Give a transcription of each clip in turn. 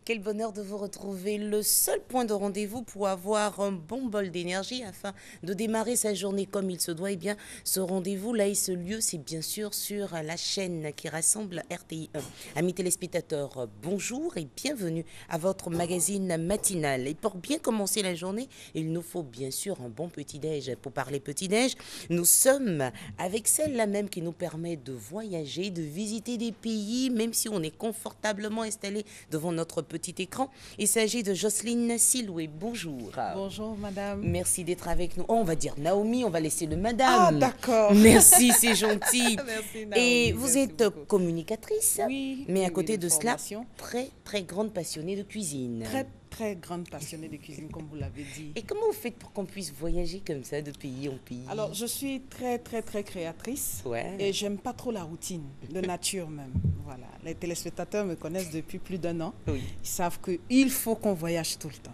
Quel bonheur de vous retrouver. Le seul point de rendez-vous pour avoir un bon bol d'énergie afin de démarrer sa journée comme il se doit. Eh bien, ce rendez-vous-là et ce lieu, c'est bien sûr sur la chaîne qui rassemble RTI1. Amis téléspectateurs, bonjour et bienvenue à votre magazine matinal. Et pour bien commencer la journée, il nous faut bien sûr un bon petit-déj. Pour parler petit-déj, nous sommes avec celle-là même qui nous permet de voyager, de visiter des pays, même si on est confortablement installé devant notre petit écran. Il s'agit de Jocelyne Siloué. Bonjour. Bonjour, madame. Merci d'être avec nous. Oh, on va dire Naomi, on va laisser le Ah, madame. d'accord. Merci, c'est gentil. Merci, Naomi. Et vous Merci êtes beaucoup. communicatrice, Oui, mais à oui, côté oui, de cela, formation. très, très grande passionnée de cuisine. Très, très grande passionnée de cuisine, comme vous l'avez dit. Et comment vous faites pour qu'on puisse voyager comme ça de pays en pays? Alors, je suis très, très, très créatrice. Ouais. Et j'aime pas trop la routine, de nature même. Voilà. Les téléspectateurs me connaissent depuis plus d'1 an. Oui. Ils savent qu'il faut qu'on voyage tout le temps.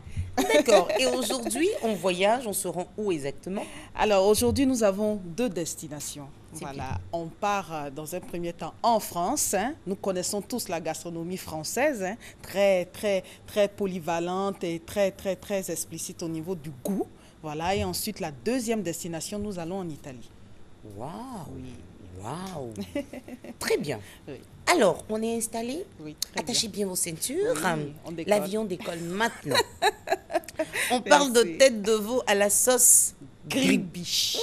D'accord. Et aujourd'hui, on voyage, on se rend où exactement? Alors, aujourd'hui, nous avons 2 destinations. C'est Voilà. On part dans un premier temps en France. Hein. Nous connaissons tous la gastronomie française, hein. Très, très, très polyvalente et très, très, très explicite au niveau du goût. Voilà. Et ensuite, la deuxième destination, nous allons en Italie. Waouh! Waouh! Très bien. Oui. Alors, on est installé. Oui, très Attachez bien vos ceintures. Oui, on décolle. L'avion décolle maintenant. On parle de Merci. tête de veau à la sauce Gribiche.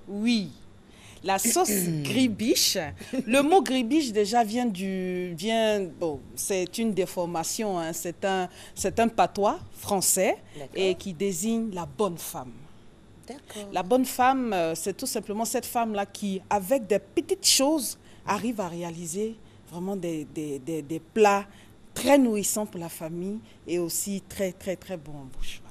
Oui. La sauce gribiche. Le mot gribiche déjà bon, c'est une déformation, hein. C'est un patois français D'accord. et qui désigne la bonne femme. D'accord. La bonne femme, c'est tout simplement cette femme-là qui, avec des petites choses, arrive à réaliser vraiment des plats très nourrissants pour la famille et aussi très, très, très bons en bouche.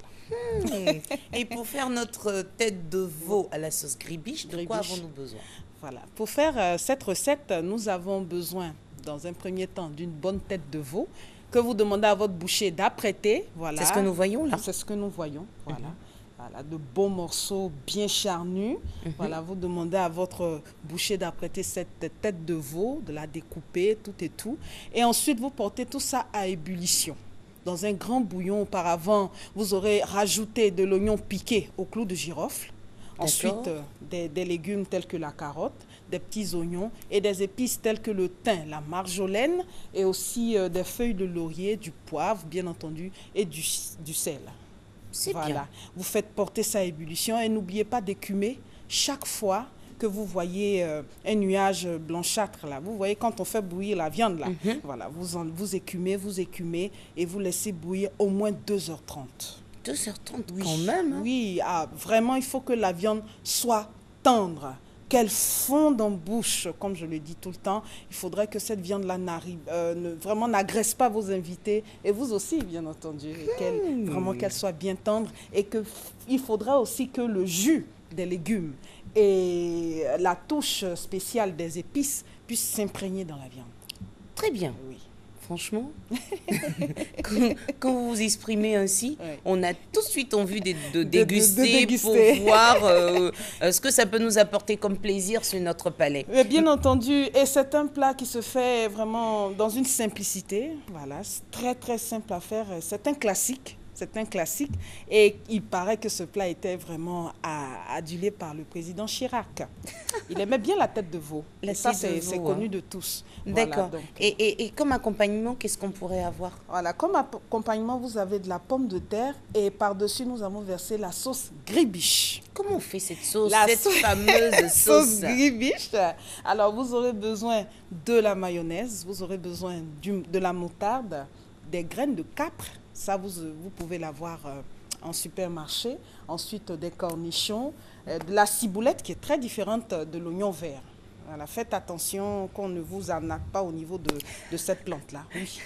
Voilà. Et pour faire notre tête de veau à la sauce gribiche, de quoi Gribiche. avons-nous besoin? Voilà. Pour faire cette recette, nous avons besoin, dans un premier temps, d'une bonne tête de veau que vous demandez à votre boucher d'apprêter. Voilà. C'est ce que nous voyons là. C'est ce que nous voyons. Voilà. Voilà, de beaux morceaux bien charnus. Voilà, vous demandez à votre boucher d'apprêter cette tête de veau, de la découper, tout et tout. Et ensuite, vous portez tout ça à ébullition. Dans un grand bouillon, auparavant, vous aurez rajouté de l'oignon piqué au clou de girofle. Ensuite, des légumes tels que la carotte, des petits oignons et des épices telles que le thym, la marjolaine et aussi des feuilles de laurier, du poivre, bien entendu, et du sel. C'est Voilà. bien. Vous faites porter ça à ébullition et n'oubliez pas d'écumer chaque fois que vous voyez un nuage blanchâtre là. Vous voyez quand on fait bouillir la viande là. Voilà, vous écumez et vous laissez bouillir au moins 2h30. 2h30 Oui. quand même. Hein. Oui, vraiment, il faut que la viande soit tendre, qu'elle fonde en bouche, comme je le dis tout le temps. Il faudrait que cette viande-là vraiment n'agresse pas vos invités et vous aussi, bien entendu. Et vraiment qu'elle soit bien tendre et il faudra aussi que le jus des légumes et la touche spéciale des épices puissent s'imprégner dans la viande. Très bien. Oui. Franchement, quand vous vous exprimez ainsi, Oui. on a tout de suite envie de déguster pour déguster. voir ce que ça peut nous apporter comme plaisir sur notre palais. Mais bien entendu, et c'est un plat qui se fait vraiment dans une simplicité. Voilà, c'est très très simple à faire. C'est un classique. C'est un classique. Et il paraît que ce plat était vraiment adulé par le président Chirac. Il aimait bien la tête de veau. La Et ça, tête de c'est veau, connu hein. de tous. D'accord. Voilà, donc, Et comme accompagnement, qu'est-ce qu'on pourrait avoir? voilà, comme accompagnement, vous avez de la pomme de terre et par-dessus, nous avons versé la sauce gribiche. Comment on fait cette sauce, La cette sauce- fameuse sauce? gribiche. Alors, vous aurez besoin de la mayonnaise, vous aurez besoin de la moutarde, des graines de capre. Ça, vous pouvez l'avoir en supermarché. Ensuite, des cornichons, de la ciboulette qui est très différente de l'oignon vert. Voilà, faites attention qu'on ne vous arnaque pas au niveau de cette plante-là. Oui.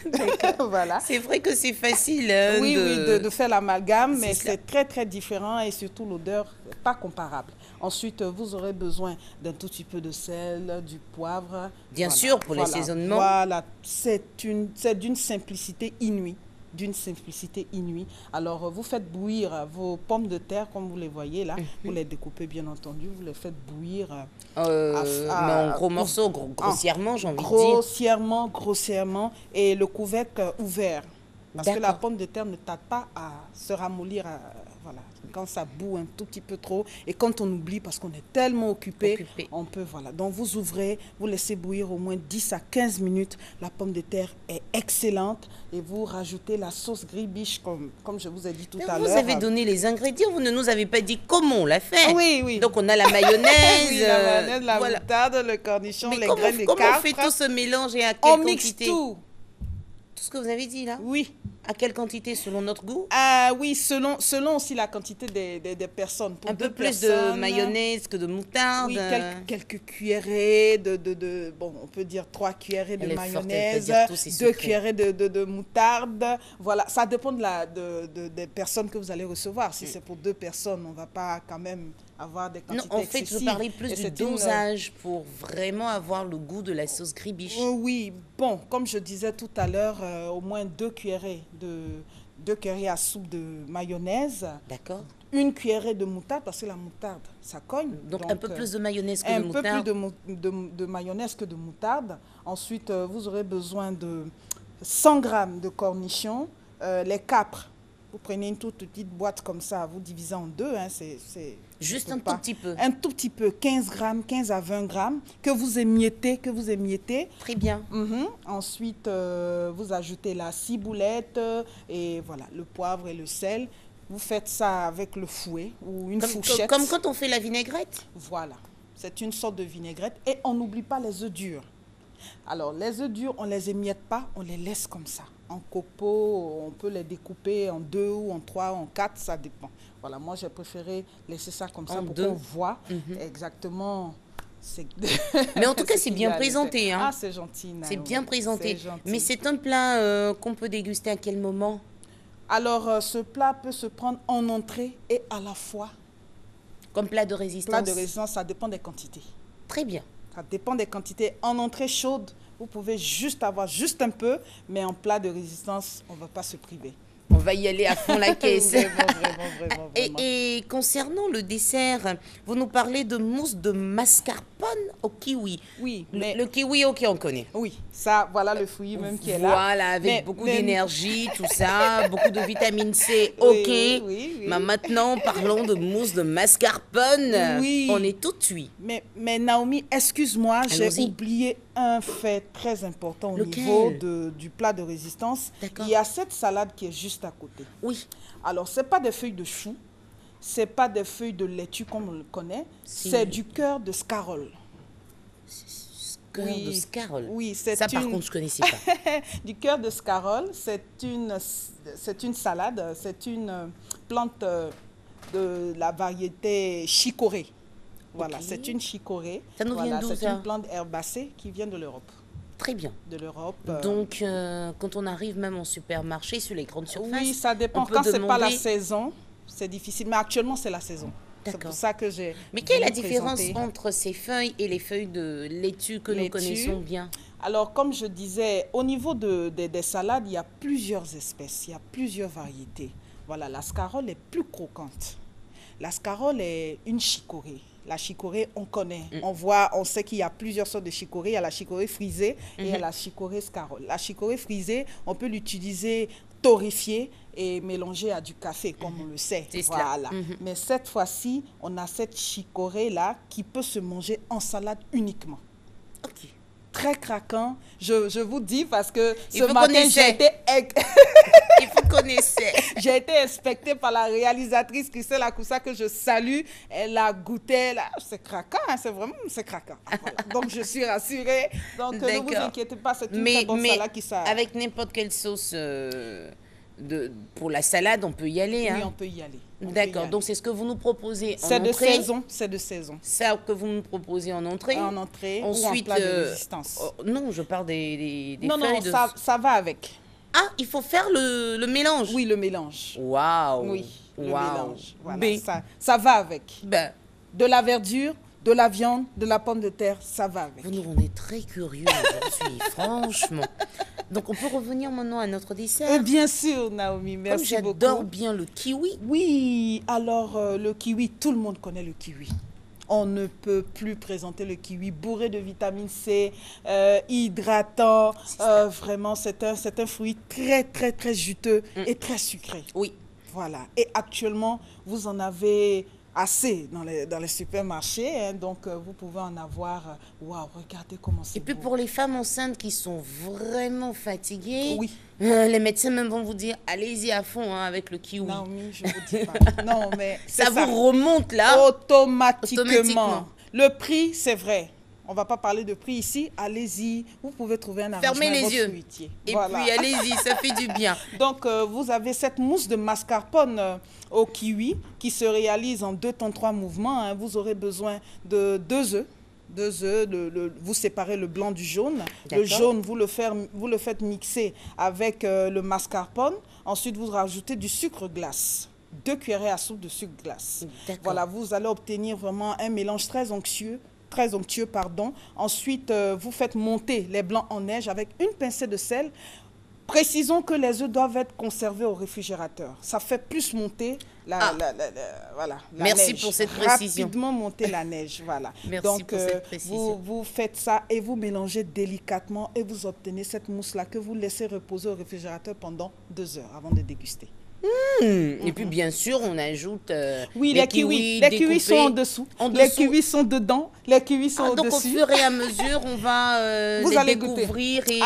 Voilà. C'est vrai que c'est facile hein, Oui, de faire l'amalgame, mais C'est cela. c'est très, très différent et surtout l'odeur n'est pas comparable. Ensuite, vous aurez besoin d'un tout petit peu de sel, du poivre. Bien sûr, pour l'assaisonnement. Voilà, c'est d'une simplicité inouïe. D'une simplicité inouïe. Alors, vous faites bouillir vos pommes de terre, comme vous les voyez là. Vous les découpez, bien entendu. Vous les faites bouillir. Mais en gros morceaux, grossièrement, j'ai envie de dire. Grossièrement. Et le couvercle ouvert. Parce que la D'accord. pomme de terre ne tarde pas à se ramollir, voilà, quand ça bout un tout petit peu trop. Et quand on oublie, parce qu'on est tellement occupé, on peut, voilà. Donc vous ouvrez, vous laissez bouillir au moins 10 à 15 minutes. La pomme de terre est excellente. Et vous rajoutez la sauce gribiche, comme je vous ai dit tout à l'heure. Vous avez donné les ingrédients, vous ne nous avez pas dit comment on l'a fait. Oui, oui. Donc on a la mayonnaise. Oui, la mayonnaise, la moutarde, le cornichon, les graines de comment on fait tout ce mélange et à quelle quantité? On mixe tout. Tout ce que vous avez dit là? Oui. À quelle quantité selon notre goût? Oui, selon aussi la quantité des personnes. Pour un peu plus personnes, de mayonnaise que de moutarde. Oui, quelques cuillerées bon, on peut dire 3 cuillerées de mayonnaise, 2 cuillerées de moutarde. Voilà, ça dépend des personnes que vous allez recevoir. Si c'est pour 2 personnes, on ne va pas quand même avoir des quantités excessives. En fait, je parlais plus du dosage pour vraiment avoir le goût de la sauce gribiche. Oui, bon, comme je disais tout à l'heure, au moins 2 cuillerées à soupe de mayonnaise. D'accord. 1 cuillerée de moutarde, parce que la moutarde, ça cogne. Donc un peu plus de mayonnaise que de moutarde. Un peu plus de mayonnaise que de moutarde. Ensuite, vous aurez besoin de 100 g de cornichons, les capres. Vous prenez une toute petite boîte comme ça, vous divisez en 2. Hein, juste un tout petit peu. Un tout petit peu, 15 grammes, 15 à 20 grammes, que vous émiettez. Très bien. Ensuite, vous ajoutez la ciboulette et voilà, le poivre et le sel. Vous faites ça avec le fouet ou une fourchette. Comme quand on fait la vinaigrette? Voilà, c'est une sorte de vinaigrette. Et on n'oublie pas les œufs durs. Alors, les œufs durs, on ne les émiette pas, on les laisse comme ça. En copeaux, on peut les découper en 2 ou en 3 ou en 4, ça dépend. Voilà, moi, j'ai préféré laisser ça comme ça pour qu'on voit exactement... Mais en tout cas, c'est bien présenté. Hein. Ah, c'est gentil. C'est bien présenté. Mais c'est un plat qu'on peut déguster à quel moment? Alors, ce plat peut se prendre en entrée et à la fois. Comme plat de résistance? Plat de résistance, ça dépend des quantités. Très bien. Ça dépend des quantités. En entrée chaude, vous pouvez juste avoir juste un peu, mais en plat de résistance, on ne va pas se priver. On va y aller à fond la caisse. Vraiment. Et concernant le dessert, vous nous parlez de mousse de mascarpone au kiwi. Oui. Le kiwi, ok, on connaît. Oui, ça, voilà le fruit même qui est là. Voilà, avec beaucoup d'énergie, tout ça, beaucoup de vitamine C, ok. Oui. Mais maintenant, parlons de mousse de mascarpone. Oui. On est tout de suite. Mais Naomi, excuse-moi, j'ai oublié un fait très important au niveau du plat de résistance. Il y a cette salade qui est juste à côté. Oui. Alors, ce n'est pas des feuilles de chou, ce n'est pas des feuilles de laitue comme on le connaît, c'est du cœur de scarole. Cœur de scarole. Oui, c'est ça par contre je connaissais pas. Du cœur de scarole, c'est une salade, c'est une plante de la variété chicorée. Voilà, c'est une chicorée. Ça nous vient d'où ça? C'est une plante herbacée qui vient de l'Europe. Très bien. De l'Europe. Donc, quand on arrive même en supermarché, sur les grandes surfaces... Oui, ça dépend. Quand ce n'est pas la saison, c'est difficile. Mais actuellement, c'est la saison. C'est pour ça que j'ai... Mais quelle est la différence entre ces feuilles et les feuilles de laitue que nous connaissons bien? Alors, comme je disais, au niveau des salades, il y a plusieurs espèces, il y a plusieurs variétés. Voilà, la scarole est plus croquante. La scarole est une chicorée. La chicorée, on connaît. On sait qu'il y a plusieurs sortes de chicorée. Il y a la chicorée frisée et il y a la chicorée scarole. La chicorée frisée, on peut l'utiliser torréfiée et mélangée à du café, comme on le sait. Voilà. Mais cette fois-ci, on a cette chicorée-là qui peut se manger en salade uniquement. Ok. Très craquant, je vous dis, parce que ce matin, j'ai été inspectée par la réalisatrice Christelle Akoussa, que je salue. Elle a goûté, c'est craquant, hein, c'est craquant. Voilà. Donc, je suis rassurée. Donc, ne vous inquiétez pas, c'est une très bonne salade qui sert. Avec n'importe quelle sauce pour la salade, on peut y aller. Oui, hein. on peut y aller. D'accord, donc c'est ce que vous nous proposez en entrée. C'est de saison. Ça que vous nous proposez en entrée. En entrée. Ensuite, ou en plat de résistance. Non, je parle des non, ça va avec. Ah, il faut faire le mélange. Oui, le mélange. Waouh. Oui, le mélange. Voilà, ça va avec. Ben. De la verdure, de la viande, de la pomme de terre, ça va avec. Vous nous rendez très curieux aujourd'hui, franchement. Donc, on peut revenir maintenant à notre dessert. Bien sûr, Naomi, merci beaucoup. J'adore bien le kiwi. Oui, alors le kiwi, tout le monde connaît le kiwi. On ne peut plus présenter le kiwi bourré de vitamine C, hydratant. Vraiment, c'est un fruit très, très, très juteux et très sucré. Oui. Voilà. Et actuellement, vous en avez assez dans les supermarchés. Hein, donc, vous pouvez en avoir. Waouh, regardez comment c'est Et puis beau. pour les femmes enceintes qui sont vraiment fatiguées, Oui. les médecins même vont vous dire, allez-y à fond hein, avec le kiwi. Non, oui, je vous dis pas. Non, mais Ça vous remonte là. automatiquement. Le prix, c'est vrai. On ne va pas parler de prix ici. Allez-y. Vous pouvez trouver un arrangement Fermez les votre yeux. fruitier. Et Voilà. puis allez-y, ça fait du bien. Donc, vous avez cette mousse de mascarpone au kiwi qui se réalise en 2 temps 3 mouvements. Hein. Vous aurez besoin de 2 œufs. 2 œufs, vous séparez le blanc du jaune. Le jaune, vous le faites mixer avec le mascarpone. Ensuite, vous rajoutez du sucre glace. 2 cuillerées à soupe de sucre glace. Voilà, vous allez obtenir vraiment un mélange très onctueux. Ensuite, vous faites monter les blancs en neige avec une pincée de sel. Précisons que les œufs doivent être conservés au réfrigérateur. Ça fait plus monter la Merci neige. Pour cette précision. Rapidement monter la neige, voilà. Merci donc, pour cette précision. Vous faites ça et vous mélangez délicatement et vous obtenez cette mousse-là que vous laissez reposer au réfrigérateur pendant 2 heures avant de déguster. Et puis bien sûr, on ajoute oui, les kiwis. Les kiwis sont en dessous. Les kiwis sont dedans. Les kiwis sont au-dessus. Donc au fur et à mesure, on va vous les allez découvrir. Goûter.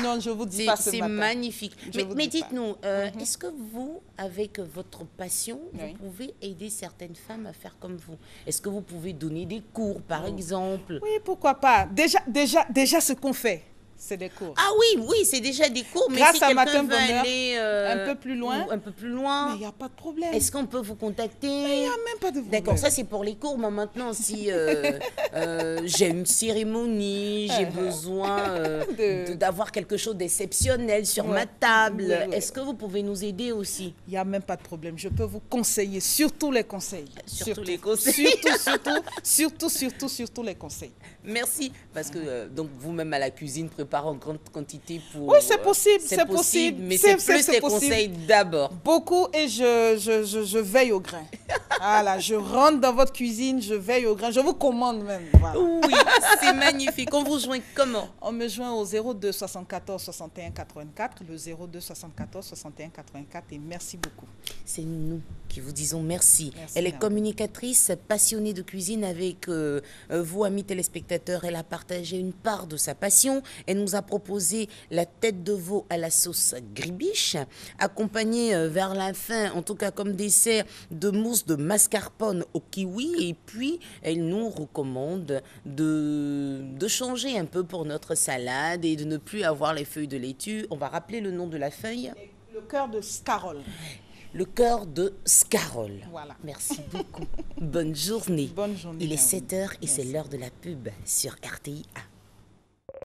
Non, je vous dis pas ce matin. C'est magnifique. Mais dites-nous, est-ce que vous, avec votre passion, vous pouvez aider certaines femmes à faire comme vous? Est-ce que vous pouvez donner des cours, par exemple? Oui, pourquoi pas. Déjà ce qu'on fait. C'est des cours. Ah oui, c'est déjà des cours. Mais grâce si à quelqu'un veut Bonheur, aller un peu plus loin. Mais il n'y a pas de problème. Est-ce qu'on peut vous contacter? Il n'y a même pas de problème. D'accord, ça c'est pour les cours. Mais maintenant, si j'ai une cérémonie, j'ai besoin d'avoir quelque chose d'exceptionnel sur ma table, est-ce que vous pouvez nous aider aussi? Il n'y a même pas de problème. Je peux vous conseiller, surtout les conseils. Surtout les conseils. Surtout les conseils. Merci. Parce que donc vous-même à la cuisine, préparez en grande quantité pour... Oui, c'est possible, c'est possible. Mais c'est plus les conseils d'abord. Beaucoup et je veille au grain. Voilà, je rentre dans votre cuisine, je veille au grain. Je vous commande même. Voilà. Oui, c'est magnifique. On vous joint comment? On me joint au 02 74 61 84, le 02 74 61 84 et merci beaucoup. C'est nous qui vous disons merci. Elle est madame. Communicatrice, passionnée de cuisine avec vous, amis téléspectateurs. Elle a partagé une part de sa passion. Elle nous a proposé la tête de veau à la sauce gribiche, accompagnée vers la fin, en tout cas comme dessert, de mousse de mascarpone au kiwi. Et puis, elle nous recommande de changer un peu pour notre salade et de ne plus avoir les feuilles de laitue. On va rappeler le nom de la feuille. Le cœur de scarole. Le cœur de scarole. Voilà. Merci beaucoup. Bonne journée. Bonne journée. Il est 7h et c'est l'heure de la pub sur RTI A.